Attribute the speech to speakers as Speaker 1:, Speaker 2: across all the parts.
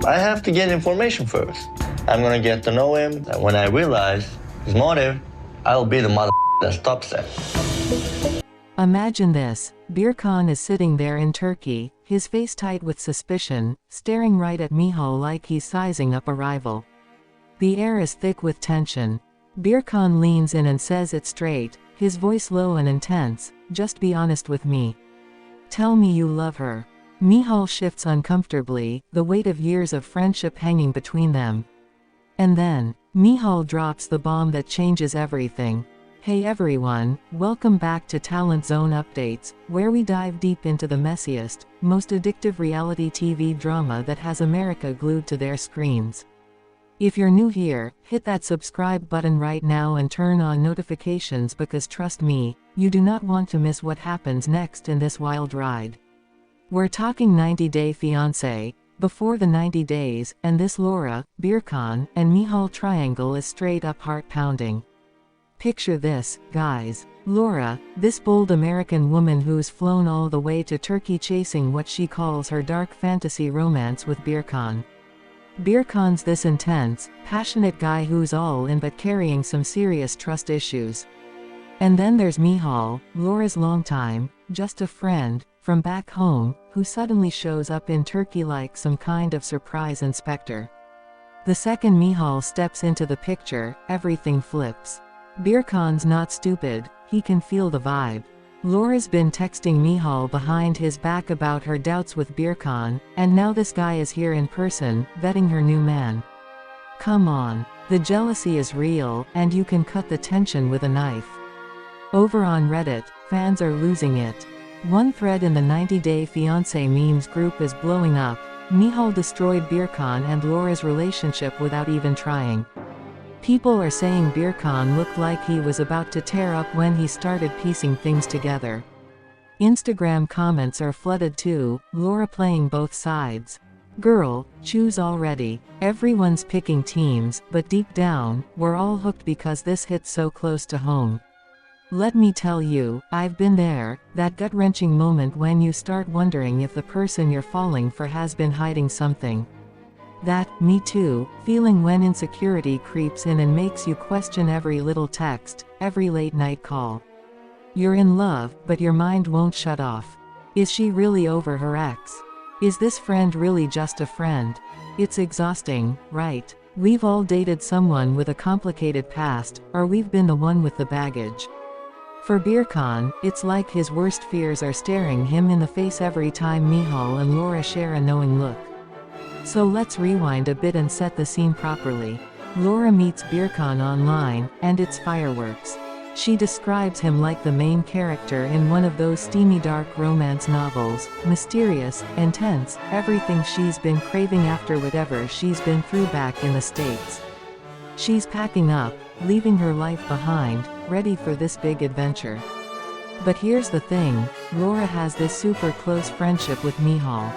Speaker 1: I have to get information first. I'm gonna get to know him, and when I realize his motive, I'll be the mother that stops it.
Speaker 2: Imagine this. Birkan is sitting there in Turkey, his face tight with suspicion, staring right at Michal like he's sizing up a rival. The air is thick with tension. Birkan leans in and says it straight, his voice low and intense, "Just be honest with me. Tell me you love her." Michal shifts uncomfortably, the weight of years of friendship hanging between them. And then, Michal drops the bomb that changes everything. Hey everyone, welcome back to Talent Zone Updates, where we dive deep into the messiest, most addictive reality TV drama that has America glued to their screens. If you're new here, hit that subscribe button right now and turn on notifications because trust me, you do not want to miss what happens next in this wild ride. We're talking 90 Day Fiancé, Before the 90 Days, and this Laura, Birkan, and Michal triangle is straight up heart-pounding. Picture this, guys. Laura, this bold American woman who's flown all the way to Turkey chasing what she calls her dark fantasy romance with Birkan. Birkan's this intense, passionate guy who's all in but carrying some serious trust issues. And then there's Michal, Laura's longtime, just a friend, from back home, who suddenly shows up in Turkey like some kind of surprise inspector. The second Michal steps into the picture, everything flips. Birkan's not stupid, he can feel the vibe. Laura's been texting Michal behind his back about her doubts with Birkan, and now this guy is here in person, vetting her new man. Come on, the jealousy is real, and you can cut the tension with a knife. Over on Reddit, fans are losing it. One thread in the 90 Day Fiancé memes group is blowing up. Michal destroyed Birkan and Laura's relationship without even trying. People are saying Birkan looked like he was about to tear up when he started piecing things together. Instagram comments are flooded too, Laura playing both sides. Girl, choose already. Everyone's picking teams, but deep down, we're all hooked because this hits so close to home. Let me tell you, I've been there, that gut-wrenching moment when you start wondering if the person you're falling for has been hiding something. That, me too, feeling when insecurity creeps in and makes you question every little text, every late-night call. You're in love, but your mind won't shut off. Is she really over her ex? Is this friend really just a friend? It's exhausting, right? We've all dated someone with a complicated past, or we've been the one with the baggage. For Birkan, it's like his worst fears are staring him in the face every time Michal and Laura share a knowing look. So let's rewind a bit and set the scene properly. Laura meets Birkan online, and it's fireworks. She describes him like the main character in one of those steamy dark romance novels, mysterious, intense, everything she's been craving after whatever she's been through back in the States. She's packing up, leaving her life behind, ready for this big adventure. But here's the thing, Laura has this super close friendship with Michal.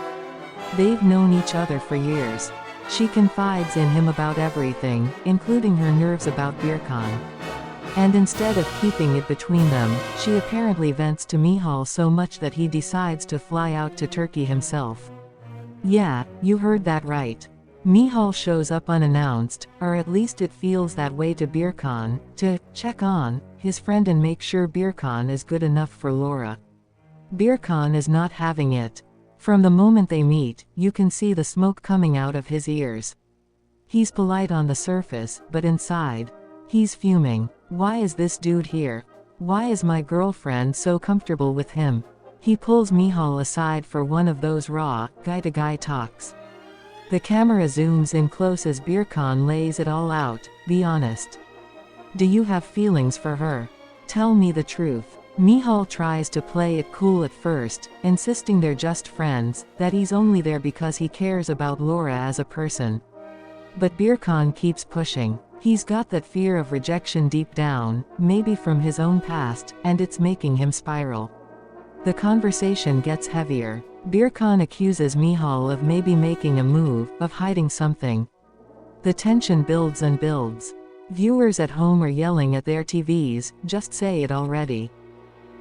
Speaker 2: They've known each other for years. She confides in him about everything, including her nerves about Birkan. And instead of keeping it between them, she apparently vents to Michal so much that he decides to fly out to Turkey himself. Yeah, you heard that right. Michal shows up unannounced, or at least it feels that way to Birkan, to check on his friend and make sure Birkan is good enough for Laura. Birkan is not having it. From the moment they meet, you can see the smoke coming out of his ears. He's polite on the surface, but inside, he's fuming. Why is this dude here? Why is my girlfriend so comfortable with him? He pulls Michal aside for one of those raw, guy-to-guy talks. The camera zooms in close as Birkan lays it all out. Be honest. Do you have feelings for her? Tell me the truth. Michal tries to play it cool at first, insisting they're just friends, that he's only there because he cares about Laura as a person. But Birkan keeps pushing. He's got that fear of rejection deep down, maybe from his own past, and it's making him spiral. The conversation gets heavier. Birkan accuses Michal of maybe making a move, of hiding something. The tension builds and builds. Viewers at home are yelling at their TVs, just say it already.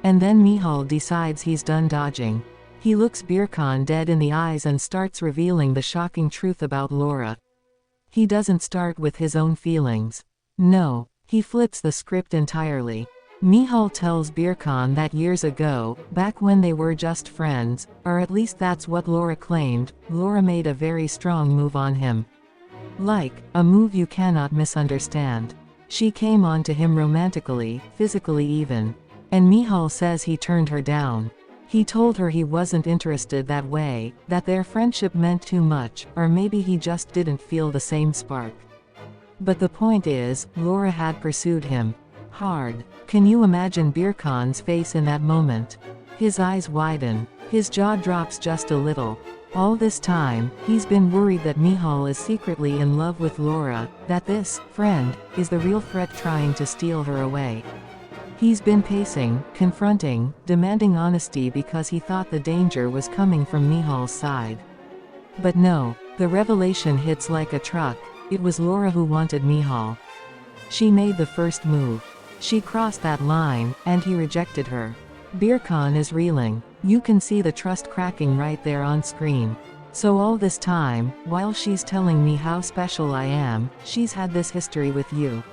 Speaker 2: And then Michal decides he's done dodging. He looks Birkan dead in the eyes and starts revealing the shocking truth about Laura. He doesn't start with his own feelings. No, he flips the script entirely. Michal tells Birkan that years ago, back when they were just friends, or at least that's what Laura claimed, Laura made a very strong move on him. Like, a move you cannot misunderstand. She came on to him romantically, physically even. And Michal says he turned her down. He told her he wasn't interested that way, that their friendship meant too much, or maybe he just didn't feel the same spark. But the point is, Laura had pursued him. Hard. Can you imagine Birkan's face in that moment? His eyes widen. His jaw drops just a little. All this time, he's been worried that Michal is secretly in love with Laura, that this friend is the real threat trying to steal her away. He's been pacing, confronting, demanding honesty because he thought the danger was coming from Michal's side. But no, the revelation hits like a truck. It was Laura who wanted Michal. She made the first move. She crossed that line, and he rejected her. Birkan is reeling. You can see the trust cracking right there on screen. So all this time, while she's telling me how special I am, she's had this history with you.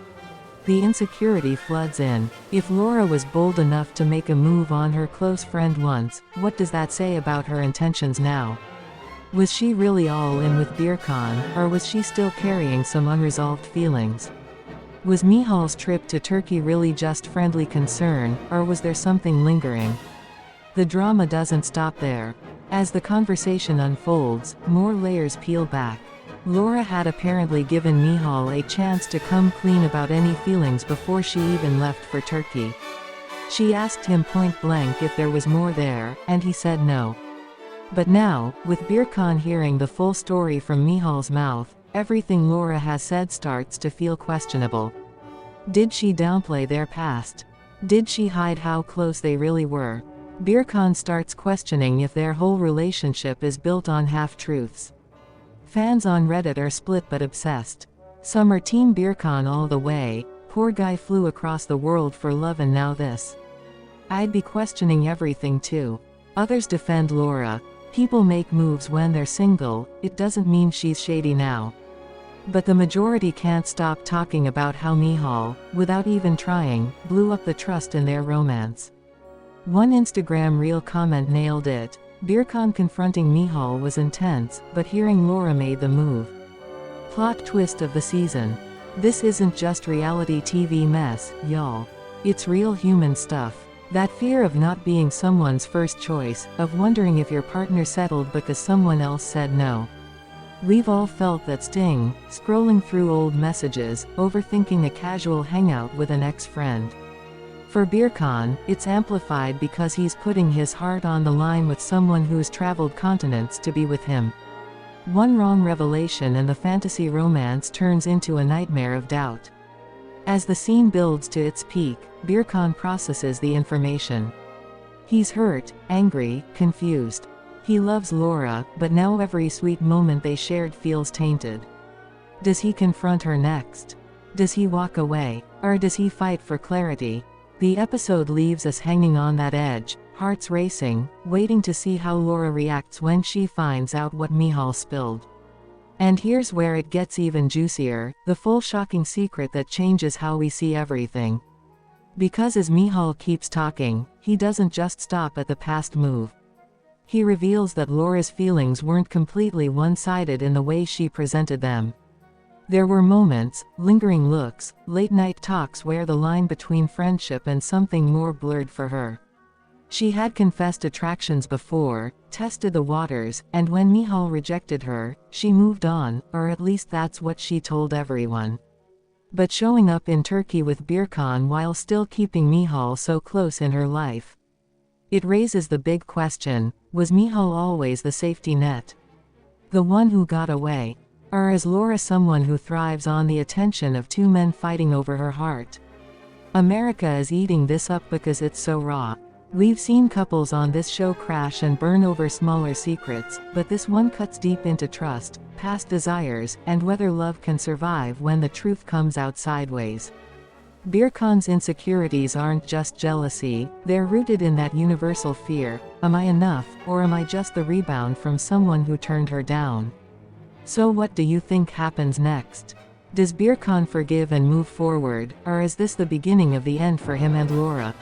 Speaker 2: The insecurity floods in. If Laura was bold enough to make a move on her close friend once, what does that say about her intentions now? Was she really all in with Birkan, or was she still carrying some unresolved feelings? Was Michal's trip to Turkey really just friendly concern, or was there something lingering? The drama doesn't stop there. As the conversation unfolds, more layers peel back. Laura had apparently given Michal a chance to come clean about any feelings before she even left for Turkey. She asked him point blank if there was more there, and he said no. But now, with Birkan hearing the full story from Michal's mouth, everything Laura has said starts to feel questionable. Did she downplay their past? Did she hide how close they really were? Birkan starts questioning if their whole relationship is built on half-truths. Fans on Reddit are split but obsessed. Some are Team Birkan all the way, poor guy flew across the world for love and now this. I'd be questioning everything too. Others defend Laura. People make moves when they're single, it doesn't mean she's shady now. But the majority can't stop talking about how Michal, without even trying, blew up the trust in their romance. One Instagram reel comment nailed it. Birkan confronting Michal was intense, but hearing Laura made the move. Plot twist of the season. This isn't just reality TV mess, y'all. It's real human stuff. That fear of not being someone's first choice, of wondering if your partner settled because someone else said no. We've all felt that sting, scrolling through old messages, overthinking a casual hangout with an ex-friend. For Birkan, it's amplified because he's putting his heart on the line with someone who's traveled continents to be with him. One wrong revelation and the fantasy romance turns into a nightmare of doubt. As the scene builds to its peak, Birkan processes the information. He's hurt, angry, confused. He loves Laura, but now every sweet moment they shared feels tainted. Does he confront her next? Does he walk away? Or does he fight for clarity? The episode leaves us hanging on that edge, hearts racing, waiting to see how Laura reacts when she finds out what Michal spilled. And here's where it gets even juicier, the full shocking secret that changes how we see everything. Because as Michal keeps talking, he doesn't just stop at the past move. He reveals that Laura's feelings weren't completely one-sided in the way she presented them. There were moments, lingering looks, late-night talks where the line between friendship and something more blurred for her. She had confessed attractions before, tested the waters, and when Michal rejected her, she moved on, or at least that's what she told everyone. But showing up in Turkey with Birkan while still keeping Michal so close in her life. It raises the big question, was Michal always the safety net? The one who got away? Or is Laura someone who thrives on the attention of two men fighting over her heart? America is eating this up because it's so raw. We've seen couples on this show crash and burn over smaller secrets, but this one cuts deep into trust, past desires, and whether love can survive when the truth comes out sideways. Birkan's insecurities aren't just jealousy, they're rooted in that universal fear: am I enough, or am I just the rebound from someone who turned her down? So what do you think happens next? Does Birkan forgive and move forward, or is this the beginning of the end for him and Laura?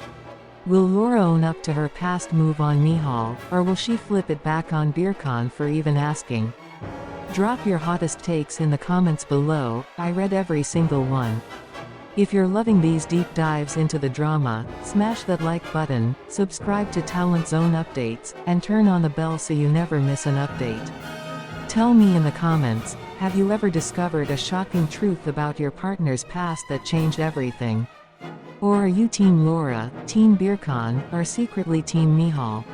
Speaker 2: Will Laura own up to her past move on Michal, or will she flip it back on Birkan for even asking? Drop your hottest takes in the comments below, I read every single one. If you're loving these deep dives into the drama, smash that like button, subscribe to Talent Zone updates, and turn on the bell so you never miss an update. Tell me in the comments, have you ever discovered a shocking truth about your partner's past that changed everything? Or are you Team Laura, Team Birkan, or secretly Team Michal?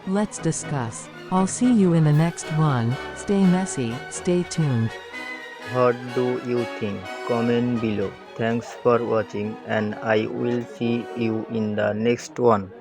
Speaker 2: Let's discuss. I'll see you in the next one. Stay messy, stay tuned.
Speaker 3: What do you think? Comment below. Thanks for watching, and I will see you in the next one.